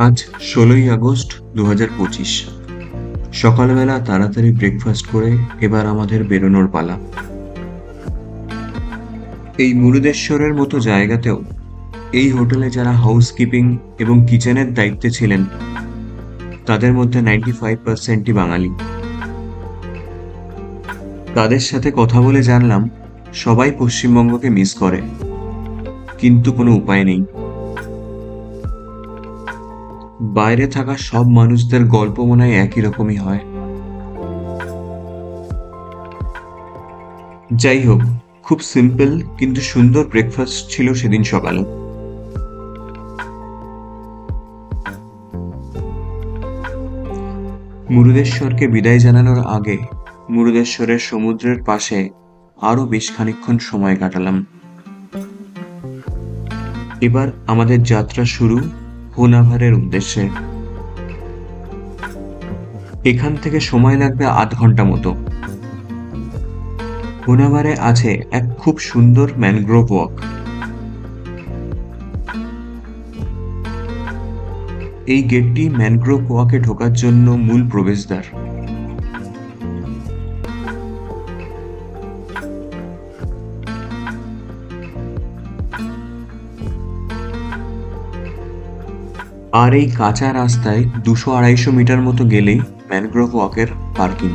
আজ ১৬ই আগস্ট ২০২৫। সকালবেলা তাড়াতাড়ি ব্রেকফাস্ট করে এবার আমাদের বেরোনোর পালা। এই মুরুদেশ্বরের মতো জায়গাতেও এই হোটেলে যারা হাউসকিপিং এবং কিচেনের দায়িত্বে ছিলেন তাদের মধ্যে 95%ই বাঙালি। তাদের সাথে কথা বলে জানলাম সবাই পশ্চিমবঙ্গকে মিস করে, কিন্তু কোনো উপায় নেই। বাইরে থাকা সব মানুষদের গল্প মনে হয় একই রকমই হয়। যাই হোক, খুব সিম্পল কিন্তু সুন্দর ব্রেকফাস্ট ছিল সেদিন সকালে। মুরুদেশ্বরকে বিদায় জানানোর আগে মুরুদেশ্বরের সমুদ্রের পাশে আরো বেশ খানিকক্ষণ সময় কাটালাম। এবার আমাদের যাত্রা শুরু হোনাভারের উদ্দেশ্যে। এখান থেকে সময় লাগবে আধ ঘন্টা মতো। হোনাভারে আছে এক খুব সুন্দর ম্যানগ্রোভ ওয়াক। এই গেটটি ম্যানগ্রোভ ওয়াকে ঢোকার জন্য মূল প্রবেশদ্বার। আর এই কাঁচা রাস্তায় ২০০-২৫০ মিটার মতো গেলেই ম্যানগ্রোভ ওয়াকের পার্কিং।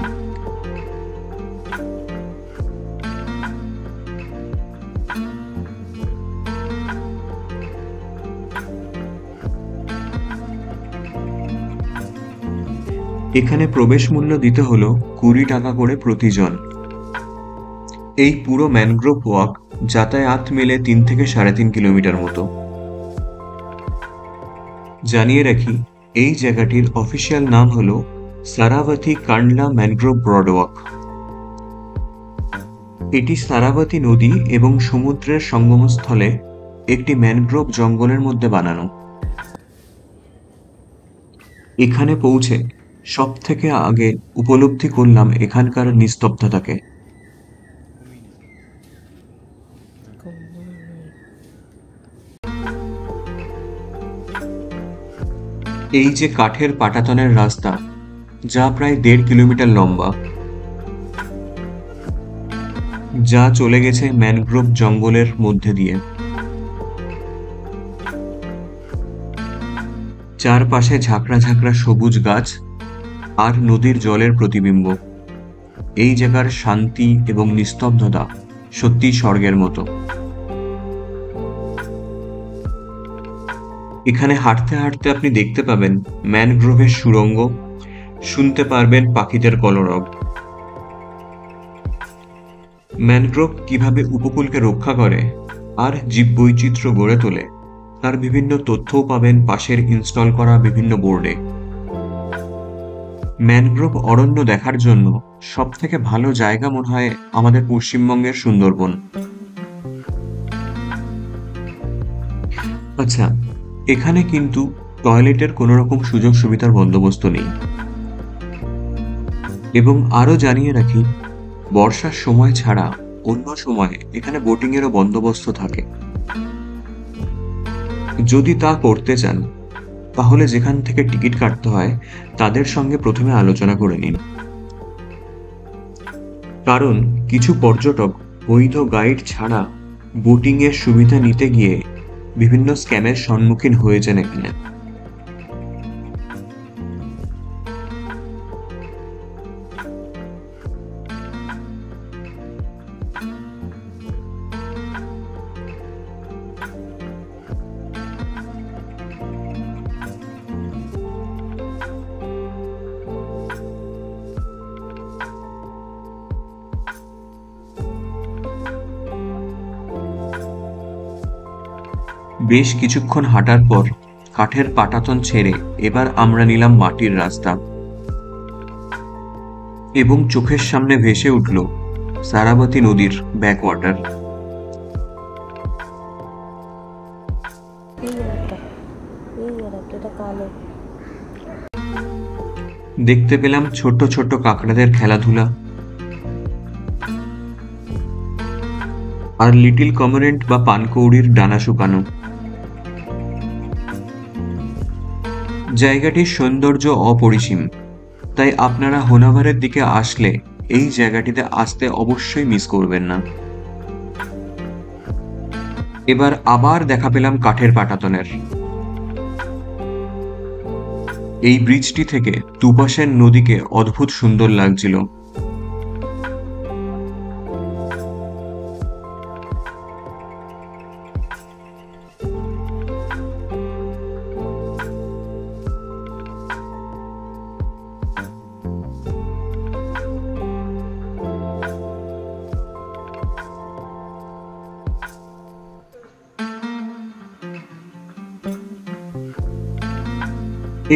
এখানে প্রবেশ মূল্য দিতে হলো ২০ টাকা করে প্রতিজন। এই পুরো ম্যানগ্রোভ ওয়াক যাতায়াত মিলে ৩ থেকে ৩.৫ কিলোমিটার মতো। জানিয়ে রাখি, এই জায়গাটির অফিসিয়াল নাম হলো সারাভাতি কান্ডলা ম্যানগ্রোভ ব্রডওয়াক। এটি সারাভাতি নদী এবং সমুদ্রের সঙ্গমস্থলে একটি ম্যানগ্রোভ জঙ্গলের মধ্যে বানানো। এখানে পৌঁছে সব থেকে আগে উপলব্ধি করলাম এখানকার নিস্তব্ধতাকে। এই যে কাঠের পাটাতনের রাস্তা, যা প্রায় ১.৫ কিলোমিটার লম্বা, যা চলে গেছে ম্যানগ্রোভ জঙ্গলের মধ্যে দিয়ে। চারপাশে ঝাঁকড়া ঝাঁকড়া সবুজ গাছ আর নদীর জলের প্রতিবিম্ব। এই জায়গার শান্তি এবং নিস্তব্ধতা সত্যি স্বর্গের মতো। এখানে হাঁটতে হাঁটতে আপনি দেখতে পাবেন ম্যানগ্রোভের সুড়ঙ্গ, শুনতে পারবেন পাখিদের কলরব। ম্যানগ্রোভ কিভাবে উপকূলকে রক্ষা করে আর জীববৈচিত্র্য গড়ে তোলে তার বিভিন্ন তথ্যও পাবেন পাশের ইনস্টল করা বিভিন্ন বোর্ডে। ম্যানগ্রোভ অরণ্য দেখার জন্য সব থেকে ভালো জায়গা মনে হয় আমাদের পশ্চিমবঙ্গের সুন্দরবন। আচ্ছা, এখানে কিন্তু টয়লেটের কোনো রকম সুযোগ সুবিধার বন্দোবস্ত নেই। এবং আরো জানিয়ে রাখি, বর্ষার সময় ছাড়া অন্য সময়ে এখানে বোটিং এরও বন্দোবস্ত থাকে। যদি তা করতে চান তাহলে যেখান থেকে টিকিট কাটতে হয় তাদের সঙ্গে প্রথমে আলোচনা করে নিন, কারণ কিছু পর্যটক বৈধ গাইড ছাড়া বোটিং এর সুবিধা নিতে গিয়ে বিভিন্ন স্ক্যামের সম্মুখীন হয়েছেন এখানে। বেশ কিছুক্ষণ হাঁটার পর কাঠের পাটাতন ছেড়ে এবার আমরা নিলাম মাটির রাস্তা, এবং চোখের সামনে ভেসে উঠল সারাভাতি নদীর ব্যাকওয়াটার। দেখতে পেলাম ছোট ছোট কাঁকড়াদের খেলাধুলা আর লিটিল কমরেন্ট বা পানকৌড়ির ডানা শুকানো। জায়গাটির সৌন্দর্য অপরিসীম, তাই আপনারা হোনাভারের দিকে আসলে এই জায়গাটিতে আসতে অবশ্যই মিস করবেন না। এবার আবার দেখা পেলাম কাঠের পাটাতনের। এই ব্রিজটি থেকে দুপাশের নদীকে অদ্ভুত সুন্দর লাগছিল।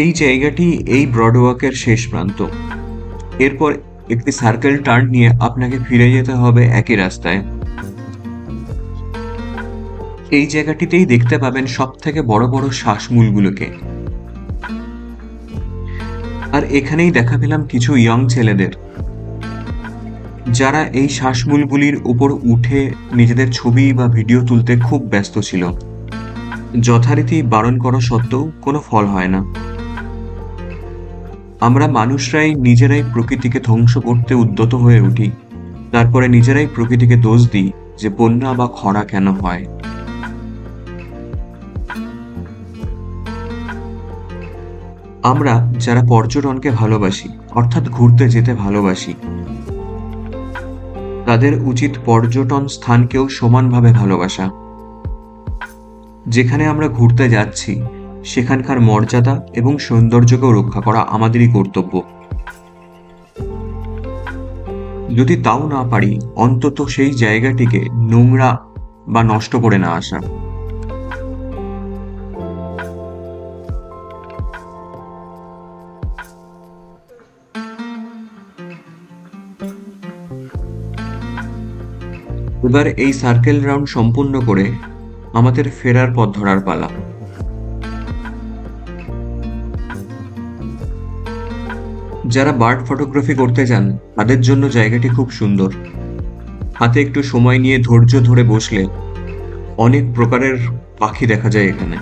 এই জায়গাটি এই ব্রডওয়াকের শেষ প্রান্ত। এরপর একটি সার্কেল টার্ন নিয়ে আপনাকে ফিরে যেতে হবে একই রাস্তায়। এই জায়গাটিতেই দেখতে পাবেন সব থেকে বড় বড় শ্বাসমূলগুলোকে। আর এখানেই দেখা পেলাম কিছু ইয়ং ছেলেদের, যারা এই শ্বাসমূলগুলির উপর উঠে নিজেদের ছবি বা ভিডিও তুলতে খুব ব্যস্ত ছিল। যথারীতি বারণ করা সত্ত্বেও কোনো ফল হয় না। আমরা মানুষরাই নিজেরাই প্রকৃতিকে ধ্বংস করতে উদ্যত হয়ে উঠি, তারপরে নিজেরাই প্রকৃতিকে দোষ দিই যে বন্যা বা খরা কেন হয়। আমরা যারা পর্যটনকে ভালোবাসি, অর্থাৎ ঘুরতে যেতে ভালোবাসি, তাদের উচিত পর্যটন স্থানকেও সমানভাবে ভালোবাসা। যেখানে আমরা ঘুরতে যাচ্ছি সেখানকার মর্যাদা এবং সৌন্দর্যকেও রক্ষা করা আমাদেরই কর্তব্য। যদি তাও না পারি, অন্তত সেই জায়গাটিকে নোংরা বা নষ্ট করে না আসা। এবার এই সার্কেল রাউন্ড সম্পূর্ণ করে আমাদের ফেরার পথ ধরার পালা। যারা বার্ড ফটোগ্রাফি করতে চান তাদের জন্য জায়গাটি খুব সুন্দর। হাতে একটু সময় নিয়ে ধৈর্য ধরে বসলে অনেক প্রকারের পাখি দেখা যায় এখানে।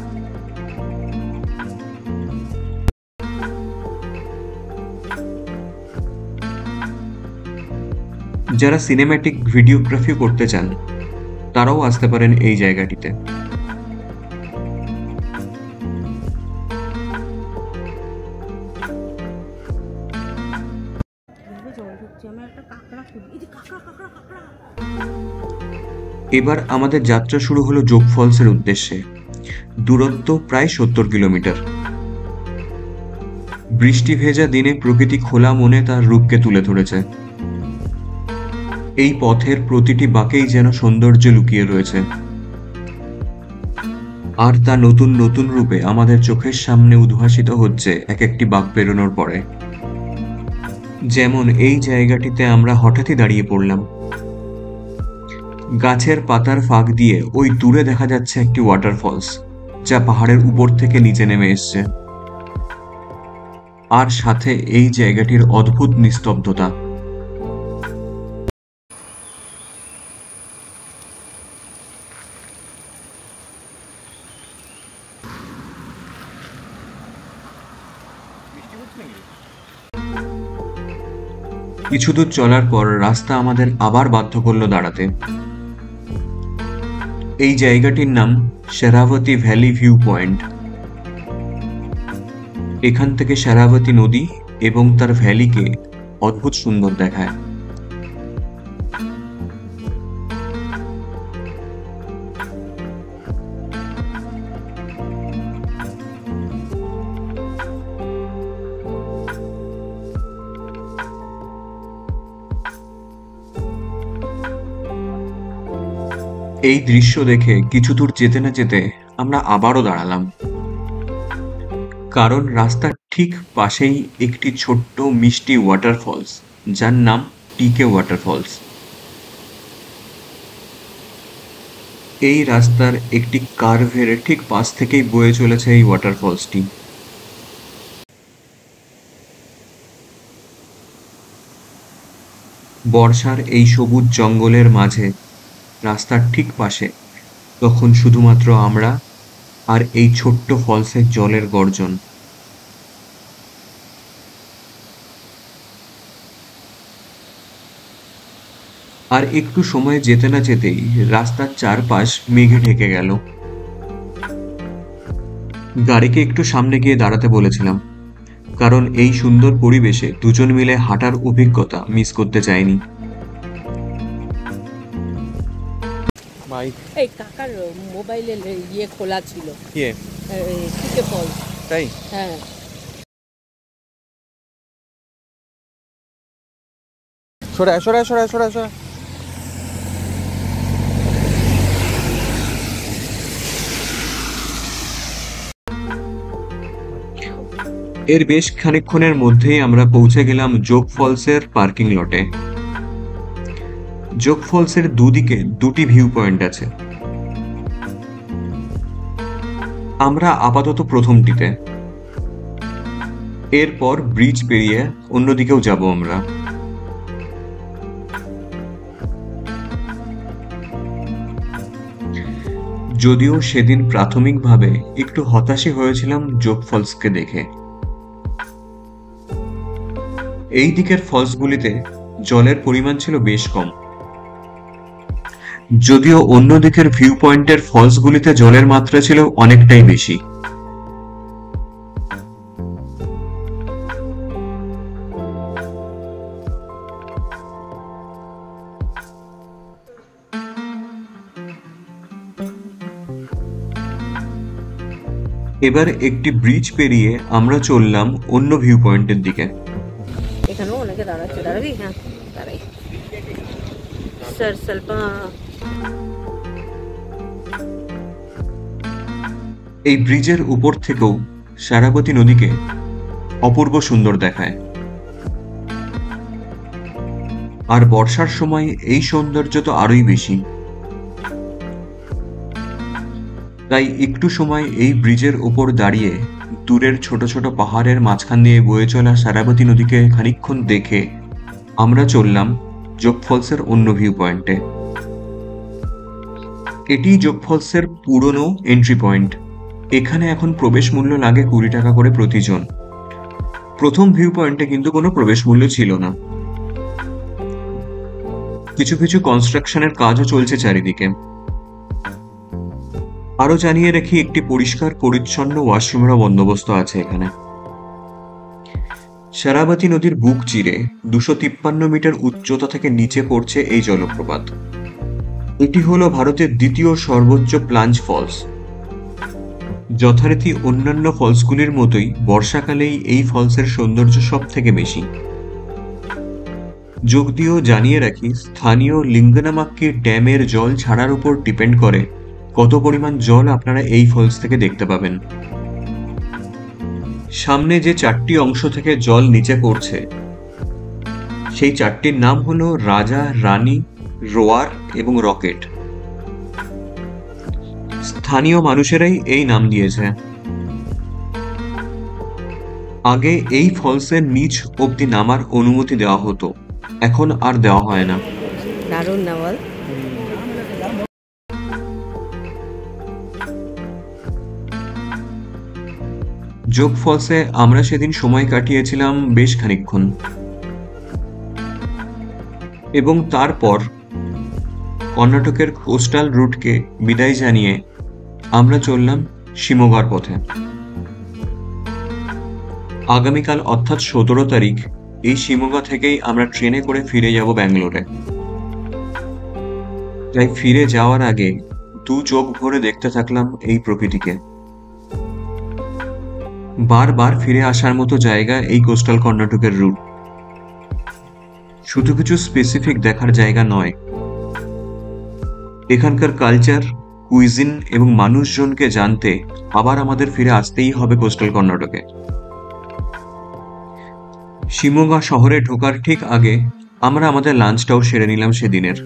যারা সিনেম্যাটিক ভিডিওগ্রাফি করতে চান তারাও আসতে পারেন এই জায়গাটিতে। এবার আমাদের যাত্রা শুরু হলো যোগ ফলসের উদ্দেশ্যে। দূরত্ব প্রায় 70 কিলোমিটার। বৃষ্টি ভেজা দিনে প্রকৃতি খোলা মনে তার রূপকে তুলে ধরেছে। এই পথের প্রতিটি বাঁকেই যেন সৌন্দর্য লুকিয়ে রয়েছে, আর তা নতুন নতুন রূপে আমাদের চোখের সামনে উদ্ভাসিত হচ্ছে এক একটি বাঁক পেরোনোর পরে। যেমন এই জায়গাটিতে আমরা হঠাৎই দাঁড়িয়ে পড়লাম। গাছের পাতার ফাঁক দিয়ে ওই দূরে দেখা যাচ্ছে একটি ওয়াটারফলস, যা পাহাড়ের উপর থেকে নিচে নেমে এসছে। আর সাথে এই জায়গাটির অদ্ভুত নিস্তব্ধতা। কিছু দূর চলার পর রাস্তা আমাদের আবার বাধ্য করলো দাঁড়াতে। এই জায়গাটির নাম শরাবতী ভ্যালি ভিউ পয়েন্ট। এখান থেকে শরাবতী নদী এবং তার ভ্যালিকে অদ্ভুত সুন্দর দেখায়। এই দৃশ্য দেখে কিছু দূর যেতে না যেতে আমরা আবারও দাঁড়ালাম, কারণ রাস্তার ঠিক পাশেই একটি ছোট্ট মিষ্টি ওয়াটারফলস, যার নাম টিকে ওয়াটারফলস। এই রাস্তার একটি কার্ভের ঠিক পাশ থেকেই বয়ে চলেছে এই ওয়াটারফলসটি। বর্ষার এই সবুজ জঙ্গলের মাঝে রাস্তার ঠিক পাশে তখন শুধুমাত্র আমরা আর এই ছোট্ট ফলসের জলের গর্জন। আর একটু সময় যেতে না যেতেই রাস্তার চারপাশ মেঘে ঢেকে গেল। গাড়িকে একটু সামনে গিয়ে দাঁড়াতে বলেছিলাম, কারণ এই সুন্দর পরিবেশে দুজন মিলে হাঁটার অভিজ্ঞতা মিস করতে চাইনি। ভাই এই কাকার মোবাইলের ইয়ে খোলা ছিল, কে টিকে ফল। তাই হ্যাঁ, সরে আয়, সরে আয়, সরে আয়, সরে আয়, সরে আয়। এর বেশ খানিকক্ষণের মধ্যেই আমরা পৌঁছে গেলাম যোগ ফলসের পার্কিং লটে। যোগ ফলসের দুদিকে দুটি ভিউ পয়েন্ট আছে। আমরা আপাতত প্রথমটিতে, এরপর ব্রিজ পেরিয়ে অন্যদিকেও যাব আমরা। যদিও সেদিন প্রাথমিকভাবে একটু হতাশই হয়েছিলাম যোগ ফলসকে দেখে। এই দিকের ফলসগুলিতে জলের পরিমাণ ছিল বেশ কম, যদিও অন্য দিকের ভিউ পয়েন্টের ফলসগুলিতে জলের মাত্রা ছিল অনেকটাই বেশি। এবার একটি ব্রিজ পেরিয়ে আমরা চললাম অন্য ভিউ পয়েন্টের দিকে। এখানেও অনেকে দাঁড়াচ্ছে। দাঁড়াবি? হ্যাঁ, দাঁড়াই। স্যার ಸ್ವಲ್ಪ এই ব্রিজের উপর থেকেও শারাবতী নদীকে অপূর্ব সুন্দর দেখায়, আর বর্ষার সময় এই সৌন্দর্য তো আরোই বেশি। তাই একটু সময় এই ব্রিজের উপর দাঁড়িয়ে দূরের ছোট ছোট পাহাড়ের মাঝখান দিয়ে বয়ে চলা শারাবতী নদীকে খানিকক্ষণ দেখে আমরা চললাম যোগ ফলসের অন্য ভিউ পয়েন্টে। এটি যোগ ফলসের পুরনো এন্ট্রি পয়েন্ট। এখানে এখন প্রবেশ মূল্য লাগে 20 টাকা করে প্রতিজন। প্রথম ভিউ পয়েন্টে কিন্তু কোনো প্রবেশ মূল্য ছিল না। কিছু কিছু কনস্ট্রাকশনের কাজও চলছে চারিদিকে। আরো জানিয়ে রাখি, একটি পরিষ্কার পরিচ্ছন্ন ওয়াশরুমেরও বন্দোবস্ত আছে এখানে। শারাবতী নদীর বুক চিরে 253 মিটার উচ্চতা থেকে নিচে পড়ছে এই জলপ্রপাত। এটি হলো ভারতের দ্বিতীয় সর্বোচ্চ প্লাঞ্জ ফলস। যথারীতি অন্যান্য ফলসগুলির মতোই বর্ষাকালেই এই ফলসের সৌন্দর্য সব থেকে বেশি। যোগ দিয়েও জানিয়ে রাখি, স্থানীয় লিঙ্গনামাক্কি ড্যামের জল ছাড়ার উপর ডিপেন্ড করে কত পরিমাণ জল আপনারা এই ফলস থেকে দেখতে পাবেন। সামনে যে 4টি অংশ থেকে জল নিচে পড়ছে, সেই 4টির নাম হলো রাজা, রানী, রোয়ার এবং রকেট। স্থানীয় মানুষেরাই এই নাম দিয়েছে। আগে এই ফলসের নিচ অব্দি নামার অনুমতি দেওয়া হতো, এখন আর দেওয়া হয় না। দারুণ না বল? যোগ ফলসে আমরা সেদিন সময় কাটিয়েছিলাম বেশ খানিকক্ষণ, এবং তারপর কর্ণাটকের কোস্টাল রুটকে বিদায় জানিয়ে আমরা চললাম শিমোগার পথে। আগামীকাল অর্থাৎ 17 তারিখ এই শিমোগা থেকেই আমরা ট্রেনে করে ফিরে যাব ব্যাঙ্গালোরে। তাই ফিরে যাওয়ার আগে দু চোখ ভরে দেখতে থাকলাম এই প্রকৃতিকে। বারবার ফিরে আসার মতো জায়গা এই কোস্টাল কর্ণাটকের রুট। শুধু কিছু স্পেসিফিক দেখার জায়গা নয়, এখানকার কালচার, কুইজিন এবং মানুষজনকে জানতে আবার আমাদের ফিরে আসতেই হবে কোস্টাল কর্ণাটকে। শিমোগা শহরে ঢোকার ঠিক আগে আমরা আমাদের লাঞ্চটাও সেরে নিলাম সেদিনের।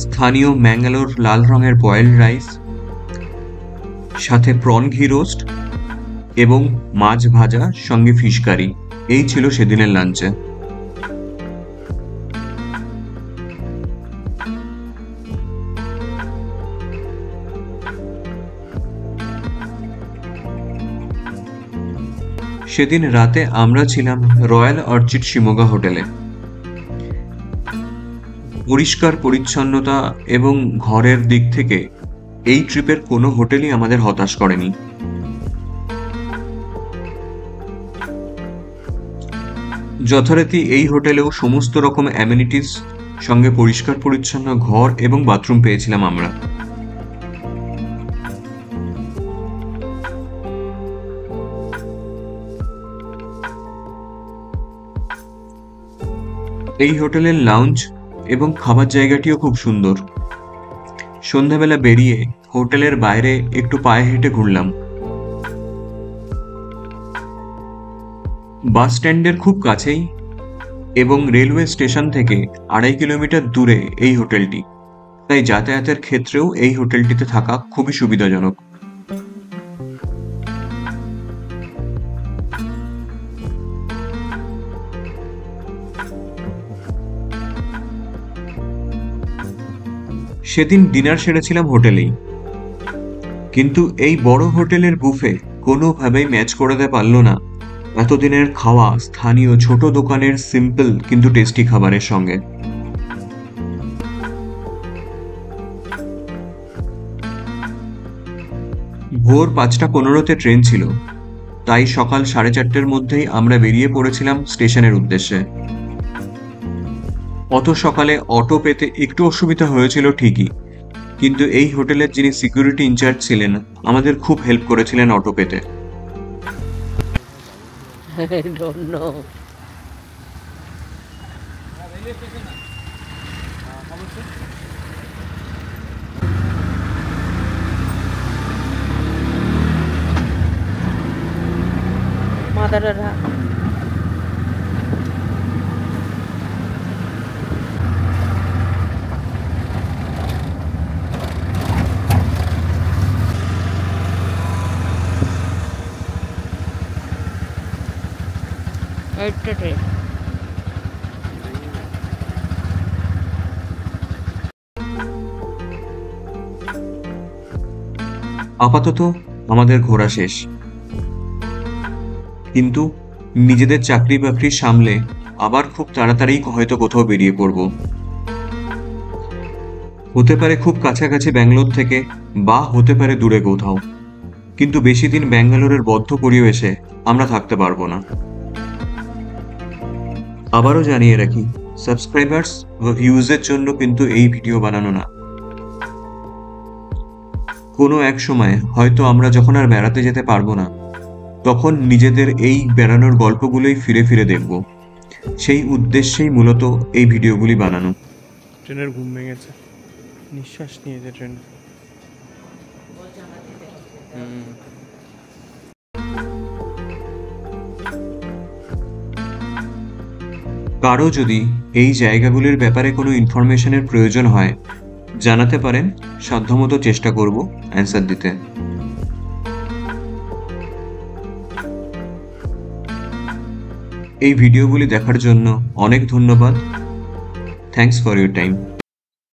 স্থানীয় ম্যাঙ্গালোর লাল রঙের বয়েলড রাইস, সাথে প্রন ঘি রোস্ট এবং মাছ ভাজা, সঙ্গে ফিশ কারি, এই ছিল সেদিনের লাঞ্চে। সেদিন রাতে আমরা ছিলাম রয়্যাল অর্চিড শিমোগা হোটেলে। পরিষ্কার পরিচ্ছন্নতা এবং ঘরের দিক থেকে এই ট্রিপের কোনো হোটেলই আমাদের হতাশ করেনি। যথারীতি এই হোটেলেও সমস্ত রকম অ্যামেনিটিস সঙ্গে পরিষ্কার পরিচ্ছন্ন ঘর এবং বাথরুম পেয়েছিলাম আমরা। এই হোটেলের লাউঞ্জ এবং খাবার জায়গাটিও খুব সুন্দর। সন্ধ্যাবেলা বেরিয়ে হোটেলের বাইরে একটু পায়ে হেঁটে ঘুরলাম। বাস স্ট্যান্ডের খুব কাছেই এবং রেলওয়ে স্টেশন থেকে 2.5 কিলোমিটার দূরে এই হোটেলটি, তাই যাতায়াতের ক্ষেত্রেও এই হোটেলটিতে থাকা খুবই সুবিধাজনক। সেদিন ডিনার সেরেছিলাম হোটেলেই, কিন্তু এই বড় হোটেলের বুফে কোনোভাবেই ম্যাচ করতে পারল না এতদিনের খাওয়া স্থানীয় ছোট দোকানের সিম্পল কিন্তু টেস্টি খাবারের সঙ্গে। ভোর 5:15 ট্রেন ছিল, তাই সকাল 4:30-র মধ্যেই আমরা বেরিয়ে পড়েছিলাম স্টেশনের উদ্দেশ্যে। অত সকালে অটো পেতে একটু অসুবিধা হয়েছিল ঠিকই, কিন্তু এই হোটেলের যিনি সিকিউরিটি ইনচার্জ ছিলেন আমাদের খুব হেল্প করেছিলেন অটো পেতে। I don't know. মাদারারা একটা ট্রেন। আপাতত আমাদের ঘোরা শেষ, কিন্তু নিজেদের চাকরি বাকরি সামলে আবার খুব তাড়াতাড়ি হয়তো কোথাও বেরিয়ে পড়ব। হতে পারে খুব কাছাকাছি ব্যাঙ্গালোর থেকে, বা হতে পারে দূরে কোথাও, কিন্তু বেশি দিন ব্যাঙ্গালোরের বদ্ধ পরিবেশে আমরা থাকতে পারবো না। আবারও জানিয়ে রাখি, সাবস্ক্রাইবার্স বা ভিউজের জন্য কিন্তু এই ভিডিও বানানো না। কোনো এক সময় হয়তো আমরা যখন আর বেড়াতে যেতে পারবো না, তখন নিজেদের এই বেড়ানোর গল্পগুলোই ফিরে ফিরে দেখব। সেই উদ্দেশ্যেই মূলত এই ভিডিওগুলি বানানো। ট্রেনের ঘুম ভেঙেছে, নিঃশ্বাস নিয়েছে ট্রেন। কারো যদি এই জায়গাগুলির ব্যাপারে কোনো ইনফরমেশনের প্রয়োজন হয় জানাতে পারেন, সাধ্যমতো চেষ্টা করব অ্যান্সার দিতে। এই ভিডিওগুলি দেখার জন্য অনেক ধন্যবাদ। Thanks for your time.